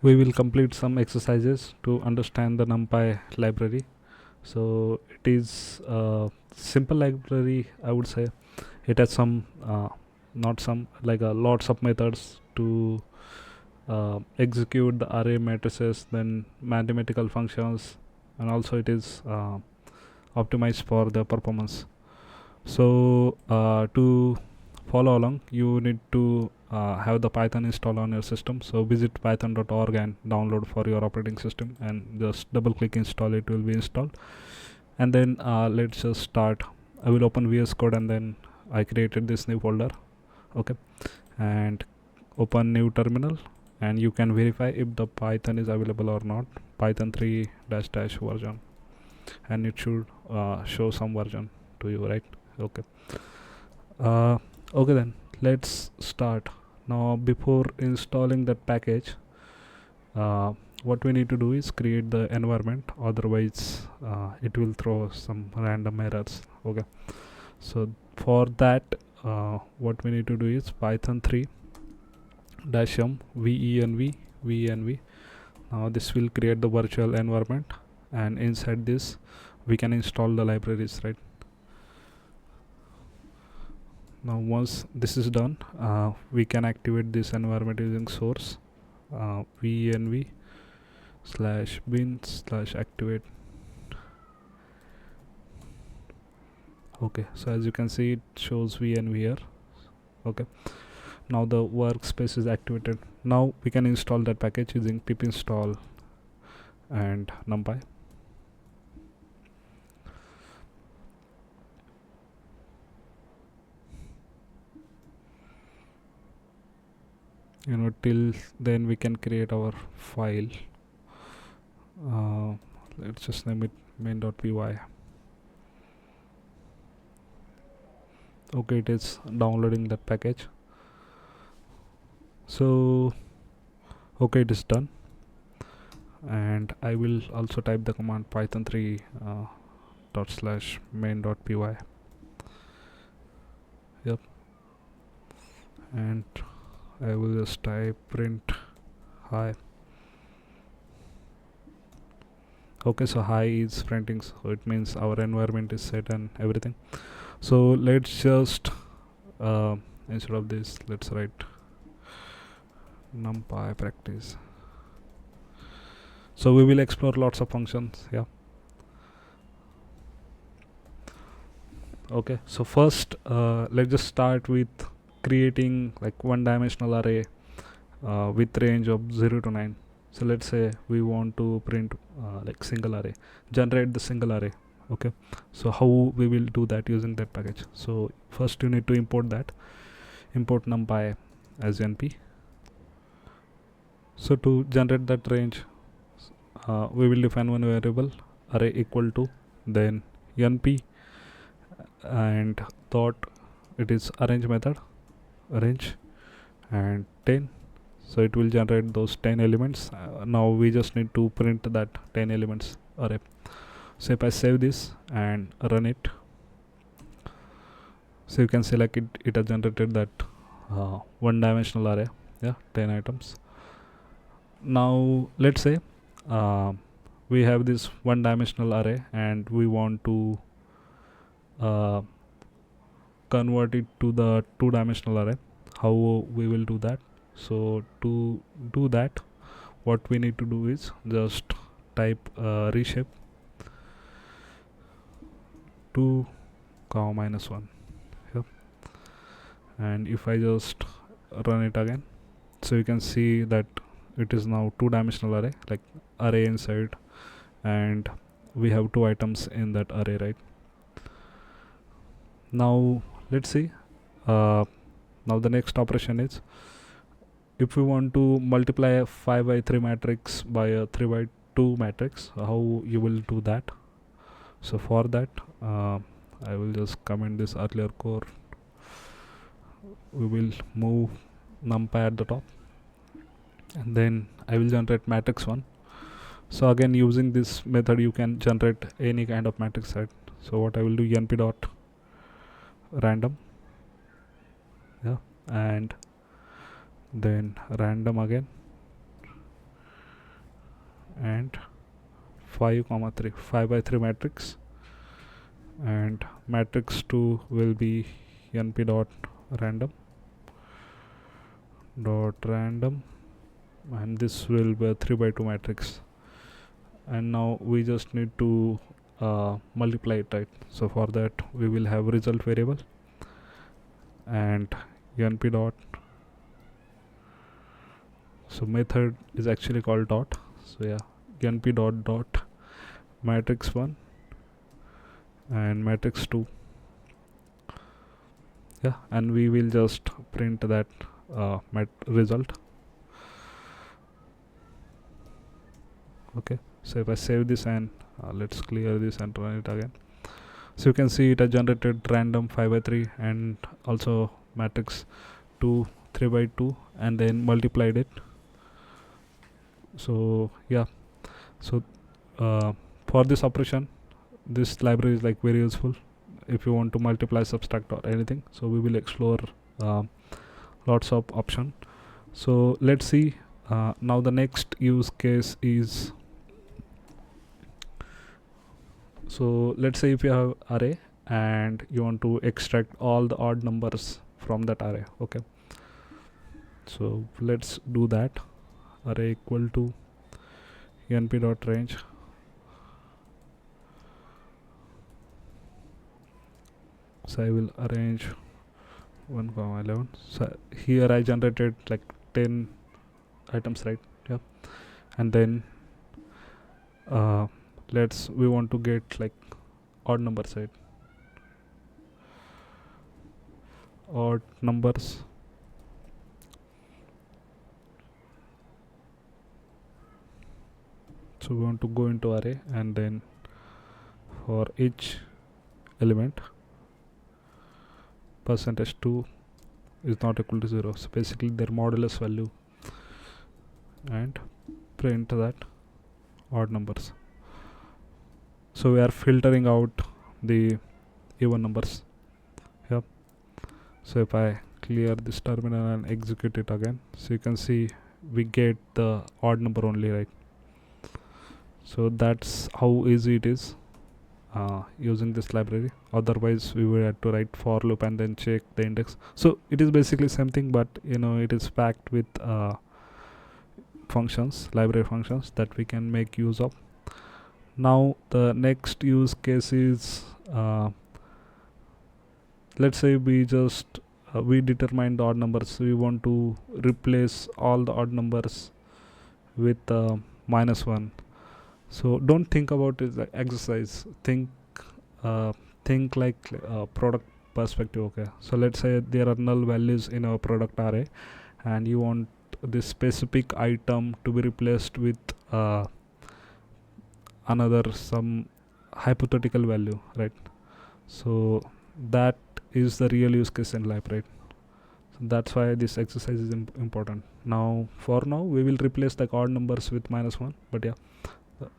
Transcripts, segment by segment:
We will complete some exercises to understand the NumPy library. So it is a simple library, I would say. It has some, not some, like lots of methods to execute the array matrices, then mathematical functions, and also it is optimized for the performance. So to follow along, you need to have the Python installed on your system. So visit python.org and download for your operating system, and just double click install. It will be installed. And then let's just start. I will open VS Code, and then I created this new folder. Okay, and open new terminal, and you can verify if the Python is available or not. Python 3 dash dash version, and it should show some version to you, right? Okay. Okay, then let's start. Now before installing that package, what we need to do is create the environment, otherwise it will throw some random errors. Okay, so for that, what we need to do is python 3 dash m venv. Now this will create the virtual environment, and inside this we can install the libraries, right? Now once this is done, we can activate this environment using source venv /bin/activate. Okay, so as you can see, it shows venv here. Okay, now the workspace is activated. Now we can install that package using pip install and NumPy. Till then we can create our file. Let's just name it main.py. Okay, it is downloading that package. So okay, it is done, and I will also type the command python 3 ./main.py. Yep, and I will just type print hi. Okay, so hi is printing, so it means our environment is set and everything. So let's just instead of this, let's write NumPy practice. So we will explore lots of functions. Yeah. Okay, so first let's just start with creating like one-dimensional array with range of 0 to 9. So let's say we want to print like single array, generate the single array. Okay, so how we will do that using that package? So first you need to import NumPy as np. So to generate that range, we will define one variable array equal to, then np and dot, it is arrange method, arrange, and 10. So it will generate those 10 elements. Now we just need to print that 10 elements array. So if I save this and run it, so you can see like it has generated that one-dimensional array. Yeah, 10 items. Now let's say we have this one-dimensional array and we want to convert it to the two-dimensional array. How we will do that? So to do that, what we need to do is just type reshape 2, -1. Yep. And if I just run it again, so you can see that it is now two-dimensional array, like array inside, and we have 2 items in that array, right? Now let's see. Now the next operation is, if we want to multiply a 5x3 matrix by a 3x2 matrix, how you will do that? So for that, I will just comment this earlier core. We will move NumPy at the top, and then I will generate matrix 1. So again, using this method you can generate any kind of matrix set. So what I will do, np dot random, yeah, and then random again, and 5 comma 3, 5 by 3 matrix, and matrix 2 will be np dot random, and this will be a 3 by 2 matrix. And now we just need to multiply it, right? So for that we will have result variable, and np dot, so method is actually called dot, so yeah, np dot matrix 1 and matrix 2, yeah, and we will just print that result. Okay, so if I save this and let's clear this and run it again, so you can see it has generated random 5 by 3 and also matrix 2 3 by 2 and then multiplied it. So yeah, so for this operation this library is like very useful if you want to multiply, subtract or anything. So we will explore lots of option. So let's see now the next use case is, so let's say if you have array and you want to extract all the odd numbers from that array. Okay, so let's do that. Array equal to np dot range, so I will arrange 1 comma 11. So here I generated like 10 items, right? Yeah, and then we want to get like odd numbers, right? Odd numbers. So we want to go into array, and then for each element percentage 2 is not equal to 0, so basically their modulus value, and print that odd numbers. So we are filtering out the even numbers. Yep. So if I clear this terminal and execute it again, so you can see we get the odd number only, right? So that's how easy it is using this library. Otherwise we would have to write for loop and then check the index. So it is basically same thing, but you know, it is packed with functions, library functions that we can make use of. Now the next use case is let's say we just we determine the odd numbers. We want to replace all the odd numbers with -1. So don't think about it like exercise, think like product perspective. Okay, so let's say there are null values in our product array and you want this specific item to be replaced with another some hypothetical value, right? So that is the real use case in lab, right? So that's why this exercise is important. Now for now we will replace the odd numbers with -1, but yeah,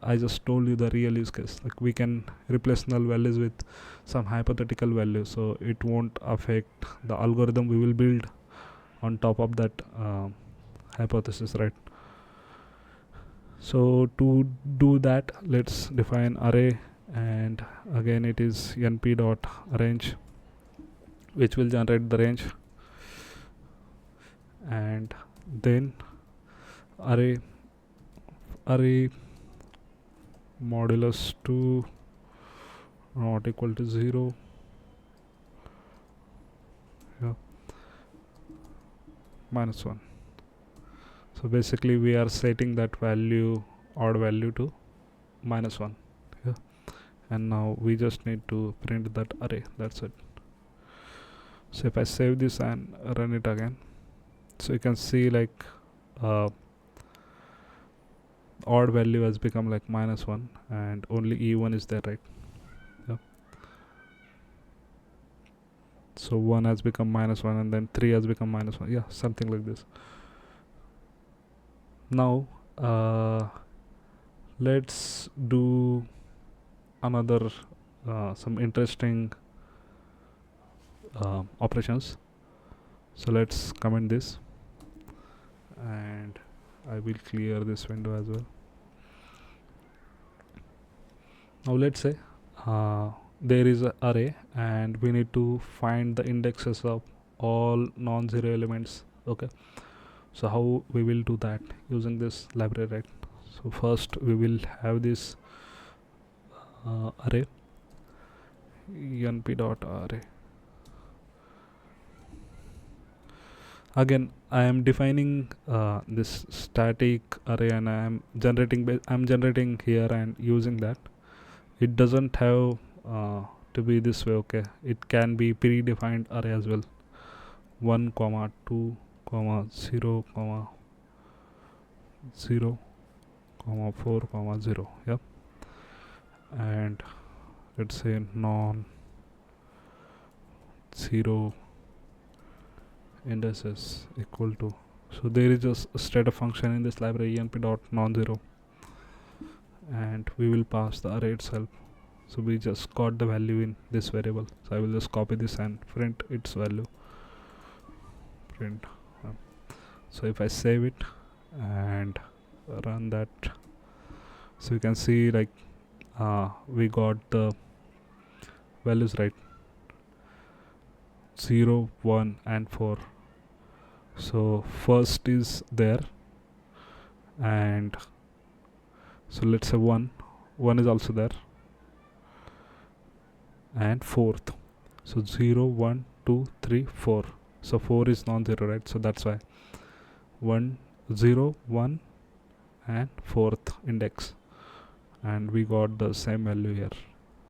I just told you the real use case, like we can replace null values with some hypothetical value, so it won't affect the algorithm we will build on top of that hypothesis, right? So to do that, let's define array, and again it is np dot range, which will generate the range, and then array modulus 2 not equal to 0, yeah, -1. So basically we are setting that value, odd value, to -1, yeah, and now we just need to print that array, that's it. So if I save this and run it again, so you can see like odd value has become like -1 and only E1 is there, right? Yeah. So 1 has become -1 and then 3 has become -1, yeah, something like this. Now let's do another some interesting operations. So let's comment this and I will clear this window as well. Now let's say there is an array and we need to find the indexes of all non-zero elements. Okay, so how we will do that using this library, right? So first we will have this array np.array. Again, I am defining this static array and I'm generating here and using that. It doesn't have to be this way. Okay, it can be predefined array as well. 1 comma 2 comma 0 comma 0 comma 4 comma 0. Yep. And let's say non zero indices equal to, so there is just a straight function in this library enp.nonzero, and we will pass the array itself. So we just got the value in this variable, so I will just copy this and print its value. Print. So if I save it and run that, so you can see like we got the values right, 0, 1 and 4. So first is there, and so let's say 1 is also there, and fourth, so 0, 1, 2, 3, 4. So 4 is non-zero, right? So that's why 1, 0, 1 and fourth index, and we got the same value here.